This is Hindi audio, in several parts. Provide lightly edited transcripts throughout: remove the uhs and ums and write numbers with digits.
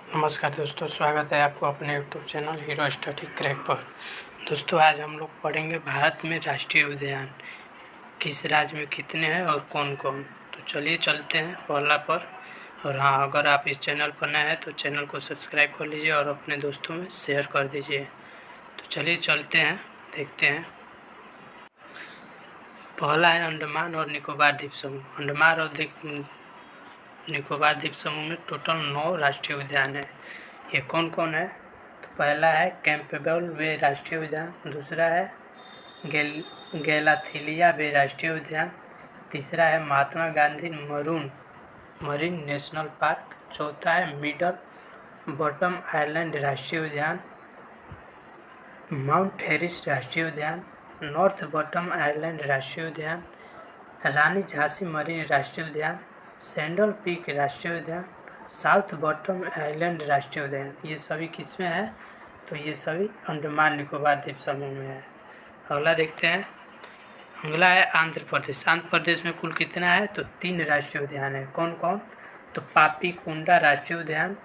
नमस्कार दोस्तों, स्वागत है आपको अपने YouTube channel hero study crack पर। दोस्तों आज हम लोग पढ़ेंगे भारत में राष्ट्रीय उद्यान किस राज्य में कितने हैं और कौन कौन। तो चलिए चलते हैं पहला पर। और हाँ, अगर आप इस चैनल पर नए हैं तो चैनल को सब्सक्राइब कर लीजिए और अपने दोस्तों में शेयर कर दीजिए। तो चलिए चलते हैं, देखते हैं। पहला है अंडमान और निकोबार द्वीप समूह। अंडमान और निकोबार द्वीप समूह में टोटल 9 राष्ट्रीय उद्यान है। ये कौन कौन है? तो पहला है कैंपबेल बे राष्ट्रीय उद्यान, दूसरा है गैलाथिलिया बे राष्ट्रीय उद्यान, तीसरा है Mahatma Gandhi marine national park, चौथा है मिडल बॉटम आइलैंड राष्ट्रीय उद्यान, माउंट हैरिस राष्ट्रीय उद्यान, नॉर्थ बॉटम आइलैंड राष्ट्रीय उद्यान, रानी झांसी मरीन राष्ट्रीय उद्यान, सैंडल पीक राष्ट्रीय उद्यान, साउथ बॉटम आइलैंड राष्ट्रीय उद्यान। ये सभी किस में है? तो ये सभी अंडमान निकोबार द्वीप समूह में है। अगला देखते हैं। अगला है आंध्र प्रदेश। आंध्र प्रदेश में कुल कितना है? तो 3 राष्ट्रीय उद्यान है। कौन कौन? तो पापीकोंडा राष्ट्रीय उद्यान,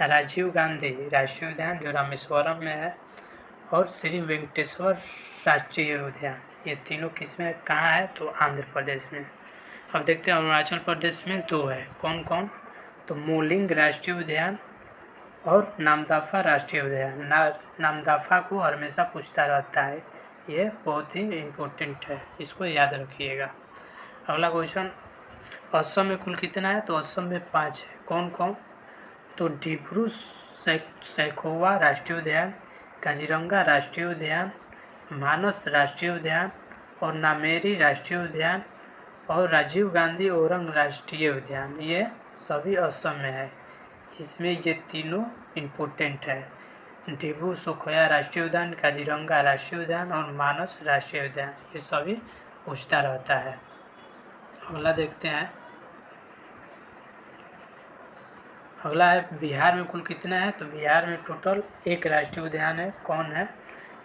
राजीव गांधी राष्ट्रीय उद्यान जो रामेश्वरम में है, और श्री वेंकटेश्वर राष्ट्रीय उद्यान। ये तीनों किस में कहाँ है? तो आंध्र प्रदेश में। अब देखते हैं अरुणाचल प्रदेश में 2 है। कौन कौन? तो मोलिंग राष्ट्रीय उद्यान और नामदफा राष्ट्रीय उद्यान। नामदफा को हमेशा पूछता रहता है, ये बहुत ही इम्पोर्टेंट है, इसको याद रखिएगा। अगला क्वेश्चन, असम में कुल कितना है? तो असम में 5 है। कौन कौन? तो डिब्रू सैखोवा राष्ट्रीय उद्यान, काजीरंगा राष्ट्रीय उद्यान, मानस राष्ट्रीय उद्यान और नामेरी राष्ट्रीय उद्यान और राजीव गांधी ओरंग राष्ट्रीय उद्यान। ये सभी असम में है। इसमें ये तीनों इम्पोर्टेंट है, डिब्रू सैखोवा राष्ट्रीय उद्यान, काजीरंगा राष्ट्रीय उद्यान और मानस राष्ट्रीय उद्यान। ये सभी पूछता रहता है। अगला देखते हैं। अगला है बिहार में कुल कितना है? तो बिहार में टोटल 1 राष्ट्रीय उद्यान है। कौन है?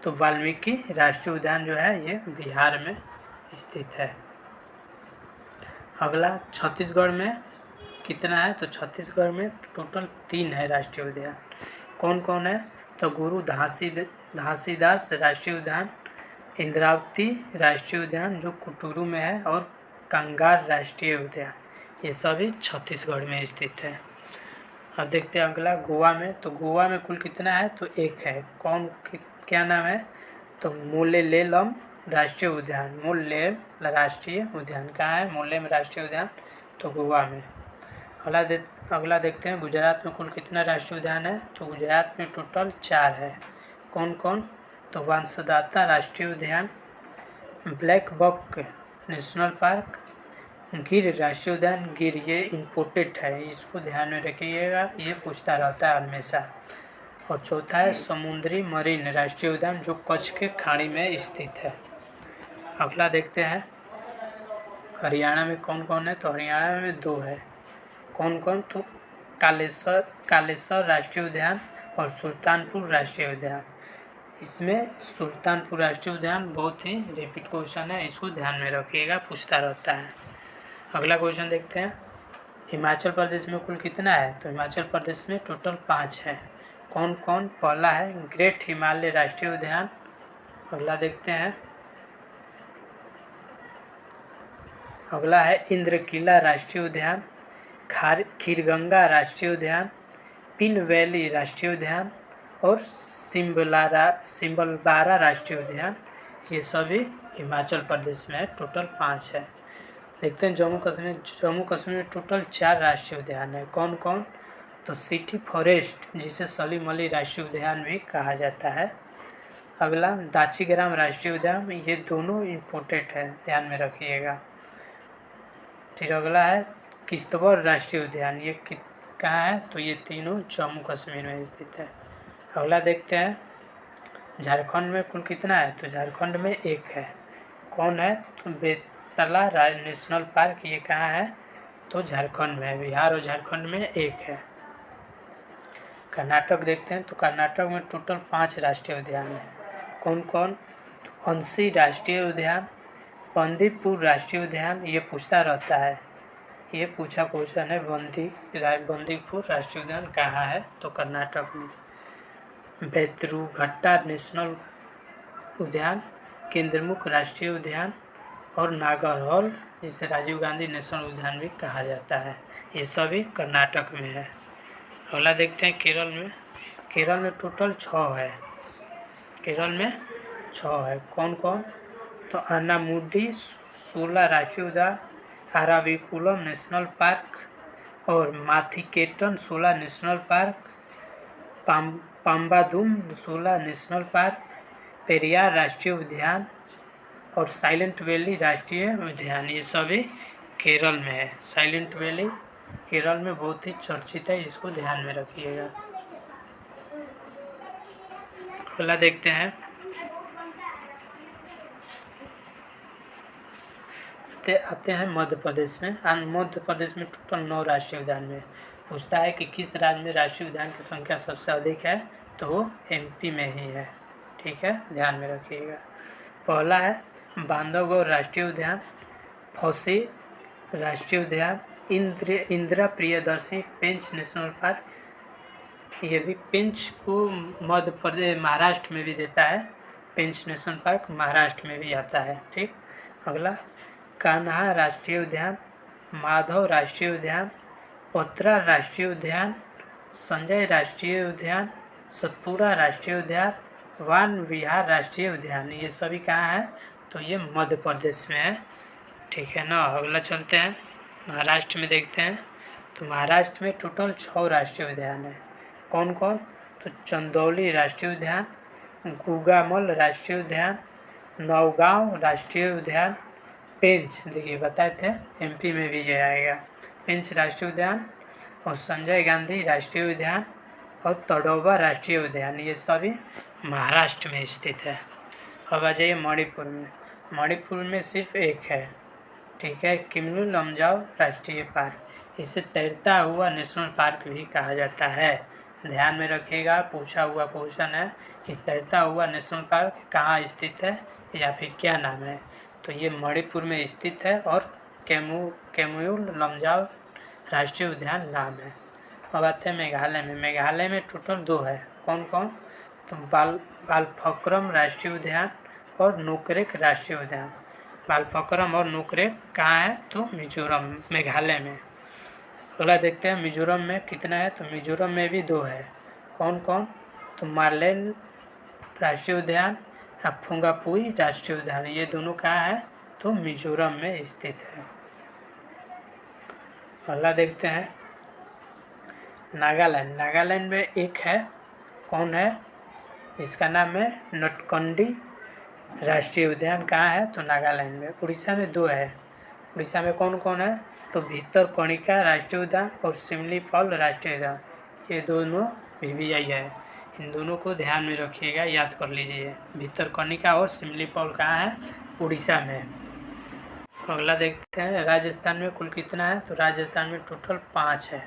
तो वाल्मीकि राष्ट्रीय उद्यान जो है ये बिहार में स्थित है। अगला छत्तीसगढ़ में कितना है? तो छत्तीसगढ़ में टोटल 3 है राष्ट्रीय उद्यान। कौन कौन है? तो गुरु घासीदास राष्ट्रीय उद्यान, इंद्रावती राष्ट्रीय उद्यान जो कुटुरू में है, और कंगार राष्ट्रीय उद्यान। ये सभी छत्तीसगढ़ में स्थित है। अब देखते हैं अगला गोवा में। तो गोवा में कुल कितना है? तो 1 है। क्या नाम है? तो मोलेलेलम राष्ट्रीय उद्यान। मोलेम राष्ट्रीय उद्यान कहाँ है? मोलेम राष्ट्रीय उद्यान तो गोवा में। अगला देखते हैं गुजरात में कुल कितना राष्ट्रीय उद्यान है? तो गुजरात में टोटल 4 है। कौन कौन? तो वंशदाता राष्ट्रीय उद्यान, ब्लैक बक नेशनल पार्क, गिर राष्ट्रीय उद्यान। गिर ये इम्पोर्टेंट है, इसको ध्यान में रखिएगा, ये पूछता रहता है हमेशा। और चौथा है समुद्री मरीन राष्ट्रीय उद्यान जो कच्छ के खाड़ी में स्थित है। अगला देखते हैं हरियाणा में कौन कौन है? तो हरियाणा में 2 है। कौन कौन? तो कालेश्वर राष्ट्रीय उद्यान और सुल्तानपुर राष्ट्रीय उद्यान। इसमें सुल्तानपुर राष्ट्रीय उद्यान बहुत ही रिपीट क्वेश्चन है, इसको ध्यान में रखिएगा, पूछता रहता है। अगला क्वेश्चन देखते हैं हिमाचल प्रदेश में कुल कितना है? तो हिमाचल प्रदेश में टोटल 5 है। कौन कौन? पहला है ग्रेट हिमालय राष्ट्रीय उद्यान। अगला देखते हैं। अगला है इंद्रकिला राष्ट्रीय उद्यान, खीरगंगा राष्ट्रीय उद्यान, पिन वैली राष्ट्रीय उद्यान और सिम्बलबारा राष्ट्रीय उद्यान। ये सभी हिमाचल प्रदेश में टोटल 5 है। देखते हैं जम्मू कश्मीर में टोटल 4 राष्ट्रीय उद्यान है। कौन कौन? तो सिटी फॉरेस्ट जिसे सलीम अली राष्ट्रीय उद्यान भी कहा जाता है। अगला दाचीग्राम राष्ट्रीय उद्यान, ये दोनों इम्पोर्टेंट है, ध्यान में रखिएगा। फिर अगला है किश्तवाड़ राष्ट्रीय उद्यान, ये कहाँ है? तो ये तीनों जम्मू कश्मीर में स्थित है। अगला देखते हैं झारखंड में कुल कितना है? तो झारखंड में 1 है। कौन है? तो बेतला नेशनल पार्क, ये कहाँ है? तो झारखंड में है। बिहार और झारखंड में 1 है। कर्नाटक देखते हैं। तो कर्नाटक में टोटल 5 राष्ट्रीय उद्यान है। कौन कौन? तो अंशी राष्ट्रीय उद्यान, बंदीपुर राष्ट्रीय उद्यान, ये पूछता रहता है, ये पूछा क्वेश्चन है। बंदीपुर राष्ट्रीय उद्यान कहाँ है? तो कर्नाटक में। बेतरुघट्टा नेशनल उद्यान, केंद्रमुख राष्ट्रीय उद्यान और नागरहोल, जिसे राजीव गांधी नेशनल उद्यान भी कहा जाता है, ये सभी कर्नाटक में है। अगला देखते हैं केरल में। केरल में टोटल 6 है। केरल में 6 है। कौन कौन? तो अनामुडी सोला राष्ट्रीय उद्यान, अराविकुलम नेशनल पार्क और माथिकेटन सोला नेशनल पार्क, पाम्बादुम सोला नेशनल पार्क, पेरियार राष्ट्रीय उद्यान और साइलेंट वैली राष्ट्रीय उद्यान, ये सभी केरल में है। साइलेंट वैली केरल में बहुत ही चर्चित है, इसको ध्यान में रखिएगा। अगला देखते हैं। आते हैं मध्य प्रदेश में। मध्य प्रदेश में टोटल 9 राष्ट्रीय उद्यान में। पूछता है कि किस राज्य में राष्ट्रीय उद्यान की संख्या सबसे अधिक है? तो वो एमपी में ही है। ठीक है, ध्यान में रखिएगा। पहला है बांधवगढ़ राष्ट्रीय उद्यान, फौसी राष्ट्रीय उद्यान, इंदिरा प्रियदर्शी पेंच नेशनल पार्क, ये भी पेंच को मध्य प्रदेश महाराष्ट्र में भी देता है। पेंच नेशनल पार्क महाराष्ट्र में भी आता है। ठीक। अगला कान्हा राष्ट्रीय उद्यान, माधव राष्ट्रीय उद्यान, उत्तरा राष्ट्रीय उद्यान, संजय राष्ट्रीय उद्यान, सतपुरा राष्ट्रीय उद्यान, वन विहार राष्ट्रीय उद्यान, ये सभी कहाँ है? तो ये मध्य प्रदेश में है। ठीक है ना। अगला चलते हैं महाराष्ट्र में, देखते हैं। तो महाराष्ट्र में टोटल 6 राष्ट्रीय उद्यान है। कौन कौन? तो चंदौली राष्ट्रीय उद्यान, गुगामल राष्ट्रीय उद्यान, नौगांव राष्ट्रीय उद्यान, पेंच, देखिए बताए थे एमपी में भी ये आएगा, पेंच राष्ट्रीय उद्यान और संजय गांधी राष्ट्रीय उद्यान और तडोबा राष्ट्रीय उद्यान, ये सभी महाराष्ट्र में स्थित है। अब आ जाइए मणिपुर में। मणिपुर में सिर्फ एक है। ठीक है, किमलु लमजाओ राष्ट्रीय पार्क, इसे तैरता हुआ नेशनल पार्क भी कहा जाता है। ध्यान में रखिएगा, पूछा हुआ क्वेश्चन है कि तैरता हुआ नेशनल पार्क कहाँ स्थित है या फिर क्या नाम है। तो ये मणिपुर में स्थित है और केमुल लमजाओ राष्ट्रीय उद्यान नाम है। अब आते हैं मेघालय में। मेघालय में टोटल 2 है। कौन कौन? तो बालफक्रम राष्ट्रीय उद्यान और नोकरेक राष्ट्रीय उद्यान। बालफक्रम और नोकरेक कहाँ है? तो मिजोरम, मेघालय में। अगला देखते हैं मिजोरम में कितना है। तो मिजोरम में भी 2 है। कौन कौन? तो मार्लेन राष्ट्रीय उद्यान, फुंगापुई राष्ट्रीय उद्यान, ये दोनों कहाँ है? तो मिजोरम में स्थित है। अगला देखते हैं नागालैंड। नागालैंड में एक है। कौन है? इसका नाम है नटकंडी राष्ट्रीय उद्यान। कहाँ है? तो नागालैंड में। उड़ीसा में 2 है। उड़ीसा में कौन कौन है? तो भितरकनिका राष्ट्रीय उद्यान और सिमलीपाल राष्ट्रीय उद्यान, ये दोनों VVI है। इन दोनों को ध्यान में रखिएगा, याद कर लीजिए। भितरकनिका और सिमलीपाल कहाँ है? उड़ीसा में। अगला देखते हैं राजस्थान में कुल कितना है। तो राजस्थान में टोटल 5 है।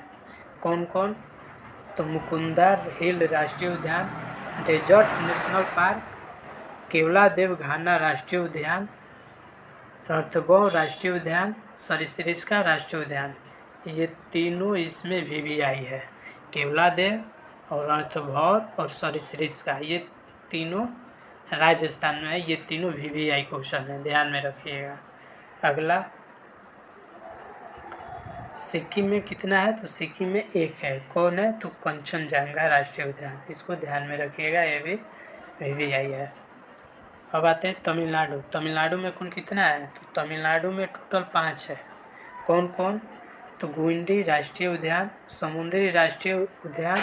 कौन कौन? तो मुकुंदर हिल राष्ट्रीय उद्यान, डेजर्ट नेशनल पार्क, केवलादेव घाना राष्ट्रीय उद्यान, रणथंभौर राष्ट्रीय उद्यान, सरिस्का राष्ट्रीय उद्यान, ये तीनों इसमें VVI है। केवलादेव और रणथंभौर और सरिस्का, ये तीनों राजस्थान में है। ये तीनों VVI क्वेश्चन है, ध्यान में रखिएगा। अगला सिक्किम में कितना है। तो सिक्किम में 1 है। कौन है? तो कंचनजंगा राष्ट्रीय उद्यान, इसको ध्यान में रखिएगा, ये भी VVI है। अब आते हैं तमिलनाडु। तमिलनाडु में कुल कितना है। तो तमिलनाडु में टोटल 5 है। कौन कौन? तो गुंडी राष्ट्रीय उद्यान, समुद्री राष्ट्रीय उद्यान,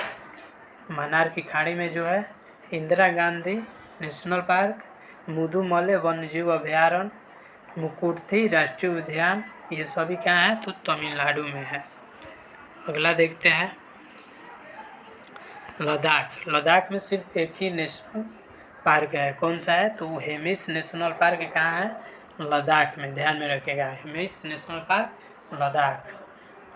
मन्नार की खाड़ी में जो है, इंदिरा गांधी नेशनल पार्क, मुदुमले वन्यजीव अभयारण्य, मुकुटथी राष्ट्रीय उद्यान, ये सभी कहाँ है। तो तमिलनाडु में है। अगला देखते हैं लद्दाख। लद्दाख में सिर्फ एक ही नेशनल पार्क है। कौन सा है? तो हेमिस नेशनल पार्क कहाँ है? लद्दाख में, ध्यान में रखिएगा, हेमिस नेशनल पार्क लद्दाख।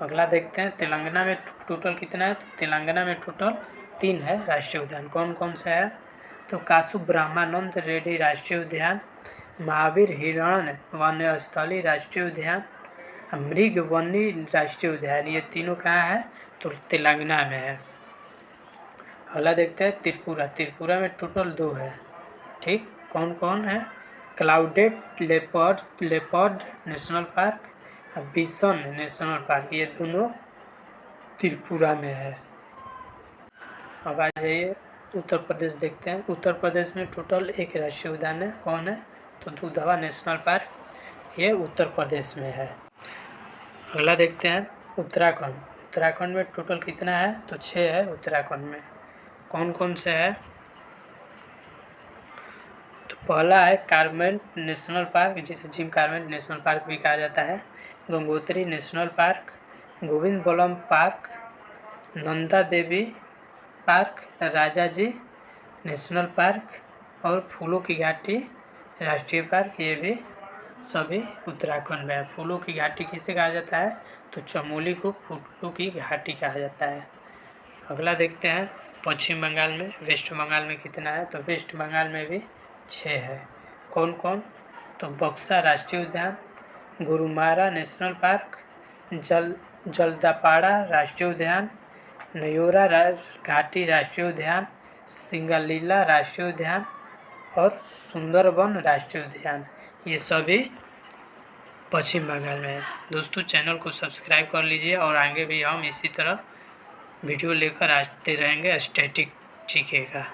अगला देखते हैं तेलंगाना में टोटल कितना है। तो तेलंगाना में टोटल 3 है राष्ट्रीय उद्यान। कौन कौन से है? तो कासु ब्रह्मानंद रेड्डी राष्ट्रीय उद्यान, महावीर हिरण वन्यस्थली राष्ट्रीय उद्यान, मृगवनी राष्ट्रीय उद्यान, ये तीनों कहाँ है तो तेलंगाना में है। अगला देखते हैं त्रिपुरा। त्रिपुरा में टोटल 2 है, ठीक। कौन कौन है? क्लाउडेड लेपर्ड नेशनल पार्क और बिसन नेशनल पार्क, ये दोनों त्रिपुरा में है। अब आ जाइए उत्तर प्रदेश देखते हैं। उत्तर प्रदेश में टोटल 1 राष्ट्रीय उद्यान है। कौन है तो दुधवा नेशनल पार्क, ये उत्तर प्रदेश में है। अगला देखते हैं उत्तराखंड। उत्तराखंड में टोटल कितना है तो 6 है उत्तराखंड में। कौन कौन से है तो पहला है कार्बेट नेशनल पार्क, जिसे जिम कार्बेट नेशनल पार्क भी कहा जाता है। Gangotri national park, Govind Ballabh park, Nanda Devi park, Rajaji national park और फूलों की घाटी राष्ट्रीय पार्क, ये भी सभी उत्तराखंड में है। फूलों की घाटी किसे कहा जाता है तो चमोली को फूलों की घाटी कहा जाता है। अगला देखते हैं पश्चिम बंगाल में। वेस्ट बंगाल में कितना है तो वेस्ट बंगाल में भी 6 है। कौन कौन तो बक्सा राष्ट्रीय उद्यान, गोरुमारा नेशनल पार्क, जलदापाड़ा राष्ट्रीय उद्यान, नयोरा घाटी राष्ट्रीय उद्यान, सिंगलीला राष्ट्रीय उद्यान और सुंदरबन राष्ट्रीय उद्यान, ये सभी पश्चिम बंगाल में है। दोस्तों चैनल को सब्सक्राइब कर लीजिए और आगे भी हम इसी तरह वीडियो लेकर आते रहेंगे। स्टैटिक जीके का।